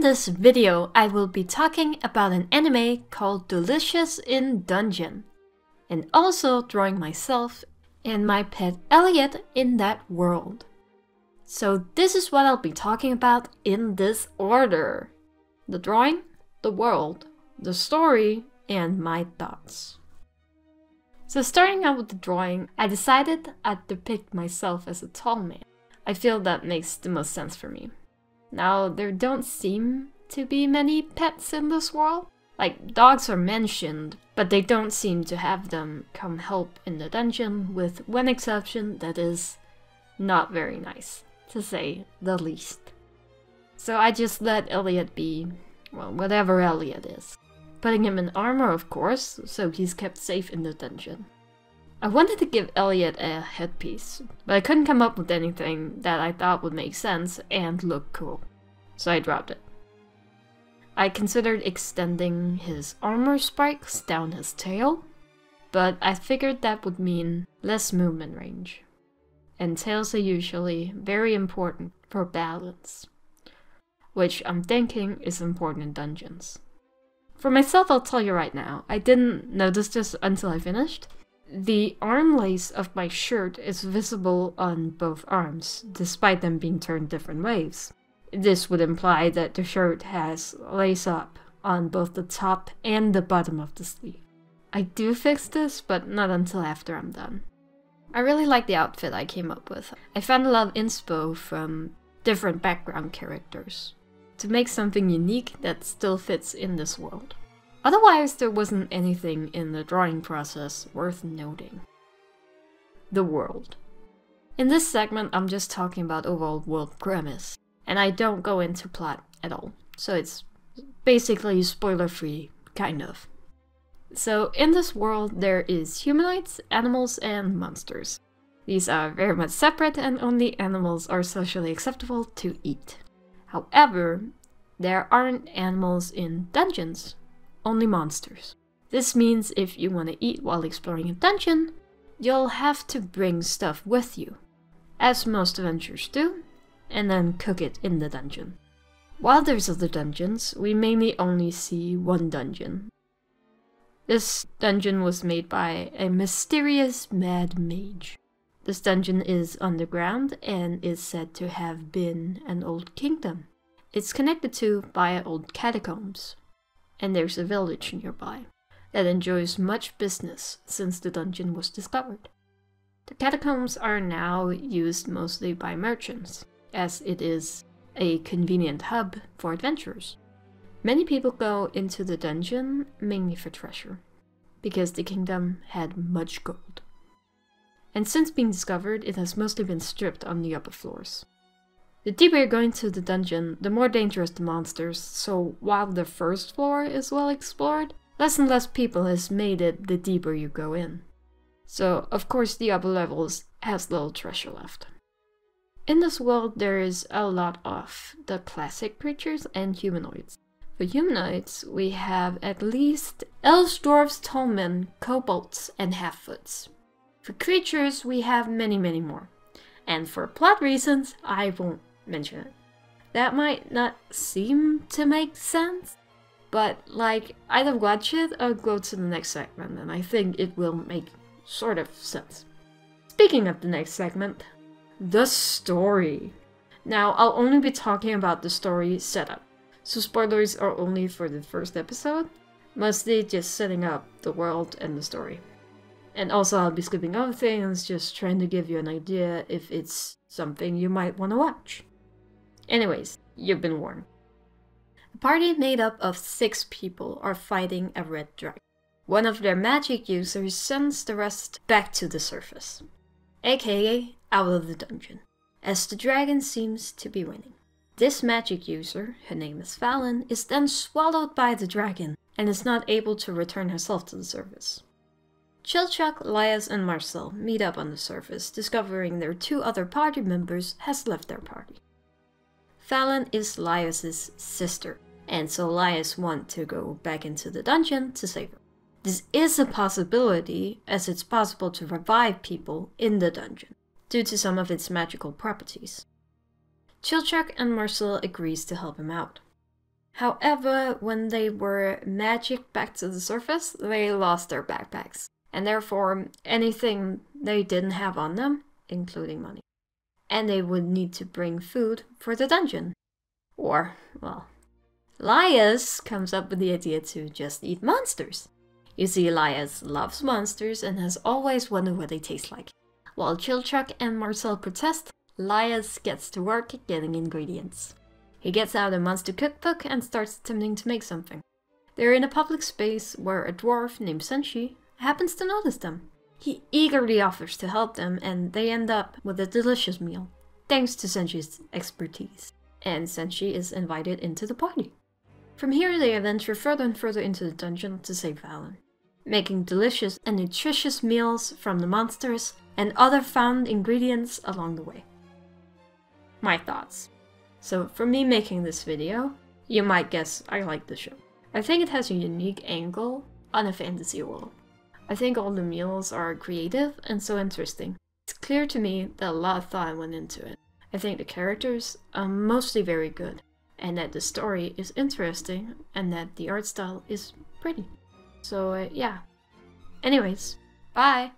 this video, I will be talking about an anime called Delicious in Dungeon, and also drawing myself and my pet Elliot in that world. So this is what I'll be talking about in this order: the drawing, the world, the story, and my thoughts. So starting out with the drawing, I decided I'd depict myself as a tall man. I feel that makes the most sense for me. Now, there don't seem to be many pets in this world. Like, dogs are mentioned, but they don't seem to have them come help in the dungeon, with one exception that is not very nice, to say the least. So I just let Elliot be, well, whatever Elliot is. Putting him in armor, of course, so he's kept safe in the dungeon. I wanted to give Elliot a headpiece, but I couldn't come up with anything that I thought would make sense and look cool, so I dropped it. I considered extending his armor spikes down his tail, but I figured that would mean less movement range, and tails are usually very important for balance, which I'm thinking is important in dungeons. For myself, I'll tell you right now, I didn't notice this until I finished. The arm lace of my shirt is visible on both arms, despite them being turned different ways. This would imply that the shirt has lace up on both the top and the bottom of the sleeve. I do fix this, but not until after I'm done. I really like the outfit I came up with. I found a lot of inspo from different background characters to make something unique that still fits in this world. Otherwise, there wasn't anything in the drawing process worth noting. The world. In this segment, I'm just talking about overall world premise, and I don't go into plot at all, so it's basically spoiler-free, kind of. So in this world, there is humanoids, animals, and monsters. These are very much separate, and only animals are socially acceptable to eat. However, there aren't animals in dungeons. Only monsters. This means if you want to eat while exploring a dungeon, you'll have to bring stuff with you, as most adventurers do, and then cook it in the dungeon. While there's other dungeons, we mainly only see one dungeon. This dungeon was made by a mysterious mad mage. This dungeon is underground and is said to have been an old kingdom. It's connected to by old catacombs. And there's a village nearby that enjoys much business since the dungeon was discovered. The catacombs are now used mostly by merchants, as it is a convenient hub for adventurers. Many people go into the dungeon mainly for treasure, because the kingdom had much gold. And since being discovered, it has mostly been stripped on the upper floors. The deeper you go into the dungeon, the more dangerous the monsters, so while the first floor is well explored, less and less people has made it the deeper you go in. So, of course, the upper levels has little treasure left. In this world, there is a lot of the classic creatures and humanoids. For humanoids, we have at least elves, dwarves, tall men, kobolds, and half-foots. For creatures, we have many more. And for plot reasons, I won't mention it. That might not seem to make sense, but like, either watch it or go to the next segment, and I think it will make sort of sense. Speaking of the next segment, the story. Now, I'll only be talking about the story setup, so spoilers are only for the first episode, mostly just setting up the world and the story. And also I'll be skipping other things, just trying to give you an idea if it's something you might want to watch. Anyways, you've been warned. A party made up of 6 people are fighting a red dragon. One of their magic users sends the rest back to the surface, aka out of the dungeon, as the dragon seems to be winning. This magic user, her name is Fallon, is then swallowed by the dragon and is not able to return herself to the surface. Chilchuck, Lias, and Marcel meet up on the surface, discovering their 2 other party members has left their party. Fallon is Lias' sister, and so Lias wants to go back into the dungeon to save her. This is a possibility, as it's possible to revive people in the dungeon, due to some of its magical properties. Chilchuck and Marcel agrees to help him out. However, when they were magicked back to the surface, they lost their backpacks, and therefore anything they didn't have on them, including money. And they would need to bring food for the dungeon. Or, well, Elias comes up with the idea to just eat monsters. You see, Elias loves monsters and has always wondered what they taste like. While Chilchuck and Marcel protest, Elias gets to work getting ingredients. He gets out a monster cookbook and starts attempting to make something. They're in a public space where a dwarf named Senshi happens to notice them. He eagerly offers to help them, and they end up with a delicious meal, thanks to Senshi's expertise. And Senshi is invited into the party. From here they adventure further and further into the dungeon to save Valen, making delicious and nutritious meals from the monsters and other found ingredients along the way. My thoughts. So for me making this video, you might guess I like the show. I think it has a unique angle on a fantasy world. I think all the meals are creative and so interesting. It's clear to me that a lot of thought went into it. I think the characters are mostly very good, and that the story is interesting, and that the art style is pretty. So yeah. Anyways, bye!